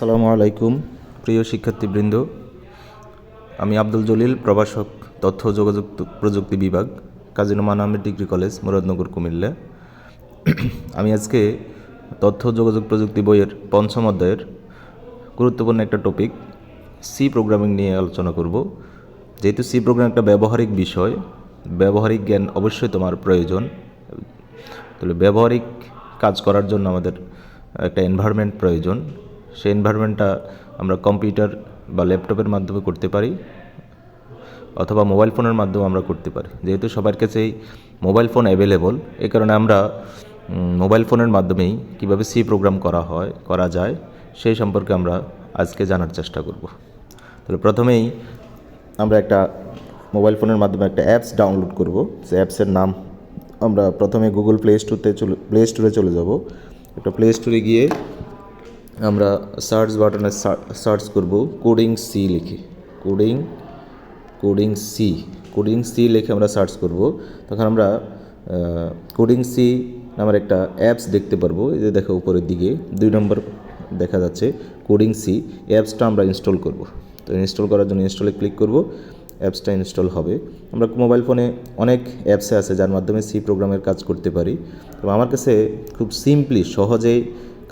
আসসালামু আলাইকুম প্রিয় শিক্ষার্থীবৃন্দ, আমি আব্দুল জলিল, প্রভাষক, তথ্য ও যোগাযোগ প্রযুক্তি বিভাগ, কাজী নোমান আহমেদ ডিগ্রি কলেজ, মুরাদনগর, কুমিল্লা। আমি আজকে তথ্য ও যোগাযোগ প্রযুক্তি বইয়ের পঞ্চম অধ্যায়ের গুরুত্বপূর্ণ একটা টপিক সি প্রোগ্রামিং নিয়ে আলোচনা করব। যেহেতু সি প্রোগ্রাম একটা ব্যবহারিক বিষয়, ব্যবহারিক জ্ঞান অবশ্যই তোমার প্রয়োজন। তাহলে ব্যবহারিক কাজ করার জন্য আমাদের একটা এনভায়রনমেন্ট প্রয়োজন। সেই এনভায়রনমেন্টটা আমরা কম্পিউটার বা ল্যাপটপের মাধ্যমে করতে পারি অথবা মোবাইল ফোনের মাধ্যমে আমরা করতে পারি। যেহেতু সবার কাছেই মোবাইল ফোন অ্যাভেলেবল, এই কারণে আমরা মোবাইল ফোনের মাধ্যমেই কীভাবে সি প্রোগ্রাম করা যায় সেই সম্পর্কে আমরা আজকে জানার চেষ্টা করব। তাহলে প্রথমেই আমরা একটা মোবাইল ফোনের মাধ্যমে একটা অ্যাপস ডাউনলোড করব। সেই অ্যাপসের নাম আমরা প্রথমে গুগল প্লে স্টোরে চলে যাব। একটা প্লে স্টোরে গিয়ে আমরা সার্চ বাটনে সার্চ করব কোডিং সি লিখে, কোডিং সি লিখে আমরা সার্চ করব। তখন আমরা কোডিং সি নামের একটা অ্যাপস দেখতে পারবো। এই যে দেখো উপরের দিকে 2 নম্বর দেখা যাচ্ছে কোডিং সি। অ্যাপসটা আমরা ইনস্টল করব। তো ইনস্টল করার জন্য ইনস্টলে ক্লিক করব, অ্যাপসটা ইনস্টল হবে। আমরা মোবাইল ফোনে অনেক অ্যাপসে আছে যার মাধ্যমে সি প্রোগ্রামের কাজ করতে পারি। তো আমার কাছে খুব সিম্পলি সহজেই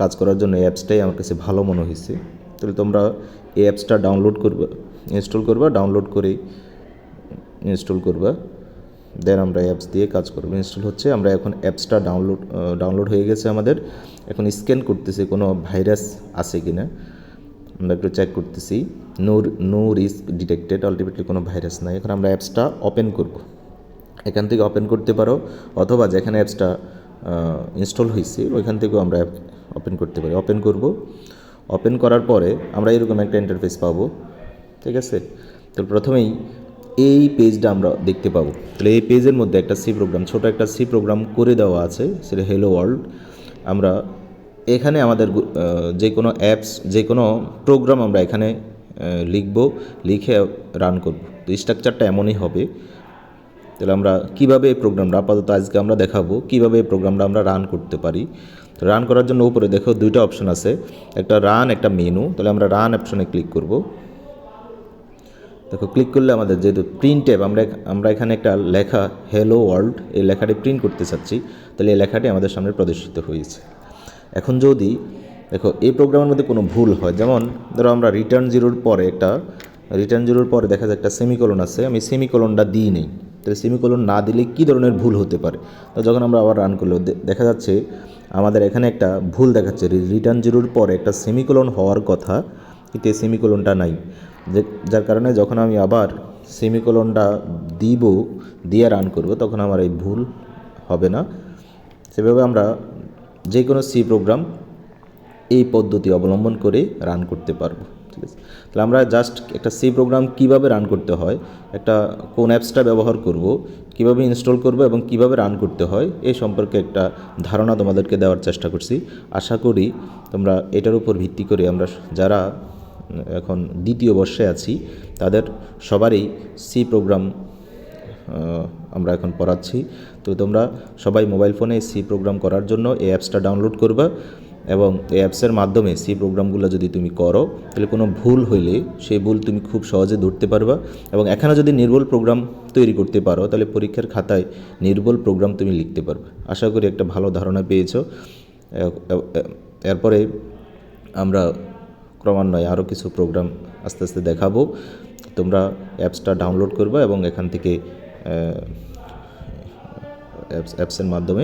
কাজ করার জন্য এই অ্যাপসটাই আমার কাছে ভালো মনে হয়েছে। তাহলে তোমরা এই অ্যাপসটা ইনস্টল করবা, ডাউনলোড করে ইনস্টল করবা, দেন আমরা অ্যাপস দিয়ে কাজ করবো। ইনস্টল হচ্ছে, আমরা এখন অ্যাপসটা ডাউনলোড হয়ে গেছে আমাদের। এখন স্ক্যান করতেছি কোনো ভাইরাস আছে কি না, আমরা একটু চেক করতেছি। নো রিস্ক ডিটেক্টেড, আলটিমেটলি কোনো ভাইরাস নাই। এখন আমরা অ্যাপসটা ওপেন করব। এখান থেকে ওপেন করতে পারো অথবা যেখানে অ্যাপসটা ইনস্টল হয়েছে ওইখান থেকেও আমরা ওপেন করতে পারি। ওপেন করব। ওপেন করার পরে আমরা এরকম একটা ইন্টারফেস পাবো, ঠিক আছে। তো প্রথমেই এই পেজটা আমরা দেখতে পাবো। তাহলে এই পেজের মধ্যে একটা সি প্রোগ্রাম, ছোটো একটা সি প্রোগ্রাম করে দেওয়া আছে, সেটা হ্যালো ওয়ার্ল্ড। আমরা এখানে আমাদের যে কোনো অ্যাপস, যে কোনো প্রোগ্রাম আমরা এখানে লিখে রান করব। তো স্ট্রাকচারটা এমনই হবে। তাহলে আমরা কীভাবে এই প্রোগ্রামটা আপাতত আজকে আমরা দেখাবো কীভাবে এই প্রোগ্রামটা আমরা রান করতে পারি। তো রান করার জন্য উপরে দেখো 2টা অপশন আছে, একটা রান, একটা মেনু। তাহলে আমরা রান অপশনে ক্লিক করব। দেখো ক্লিক করলে আমাদের যেহেতু প্রিন্ট ট্যাব, আমরা এখানে একটা লেখা হ্যালো ওয়ার্ল্ড, এই লেখাটি প্রিন্ট করতে চাচ্ছি। তাহলে এই লেখাটি আমাদের সামনে প্রদর্শিত হয়েছে। এখন যদি দেখো এই প্রোগ্রামের মধ্যে কোনো ভুল হয়, যেমন ধরো আমরা রিটার্ন জিরোর পরে দেখা যায় একটা সেমিকোলন আছে, আমি সেমিকোলনটা দিই নেই। তাহলে সেমিকোলন না দিলে কী ধরনের ভুল হতে পারে। তো যখন আমরা আবার রান করলেও দেখা যাচ্ছে আমাদের এখানে একটা ভুল দেখাচ্ছে, রিটার্ন জিরোর পরে একটা সেমিকোলন হওয়ার কথা, কিন্তু এই সেমিকোলনটা নাই। যার কারণে যখন আমি আবার সেমিকোলনটা দিয়ে রান করব তখন আমার এই ভুল হবে না। সেভাবে আমরা যে কোনো সি প্রোগ্রাম এই পদ্ধতি অবলম্বন করে রান করতে পারবো, ঠিক আছে। তাহলে আমরা জাস্ট একটা সি প্রোগ্রাম কীভাবে রান করতে হয়, একটা কোন অ্যাপসটা ব্যবহার করব, কিভাবে ইনস্টল করব এবং কিভাবে রান করতে হয় এই সম্পর্কে একটা ধারণা তোমাদেরকে দেওয়ার চেষ্টা করছি। আশা করি তোমরা এটার উপর ভিত্তি করে আমরা যারা এখন 2য় বর্ষে আছি তাদের সবারই সি প্রোগ্রাম আমরা এখন পড়াচ্ছি। তো তোমরা সবাই মোবাইল ফোনে সি প্রোগ্রাম করার জন্য এই অ্যাপসটা ডাউনলোড করবা এবং এই অ্যাপসের মাধ্যমে সি প্রোগ্রামগুলো যদি তুমি করো তাহলে কোনো ভুল হইলে সেই ভুল তুমি খুব সহজে ধরতে পারবা। এবং এখানে যদি নির্ভুল প্রোগ্রাম তৈরি করতে পারো তাহলে পরীক্ষার খাতায় নির্ভুল প্রোগ্রাম তুমি লিখতে পারবে। আশা করি একটা ভালো ধারণা পেয়েছো। এরপরে আমরা ক্রমান্বয়ে আরও কিছু প্রোগ্রাম আস্তে আস্তে দেখাবো। তোমরা অ্যাপসটা ডাউনলোড করবা এবং এখান থেকে অ্যাপসের মাধ্যমে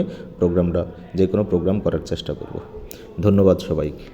যে কোনো প্রোগ্রাম করার চেষ্টা করব। ধন্যবাদ সবাইকে।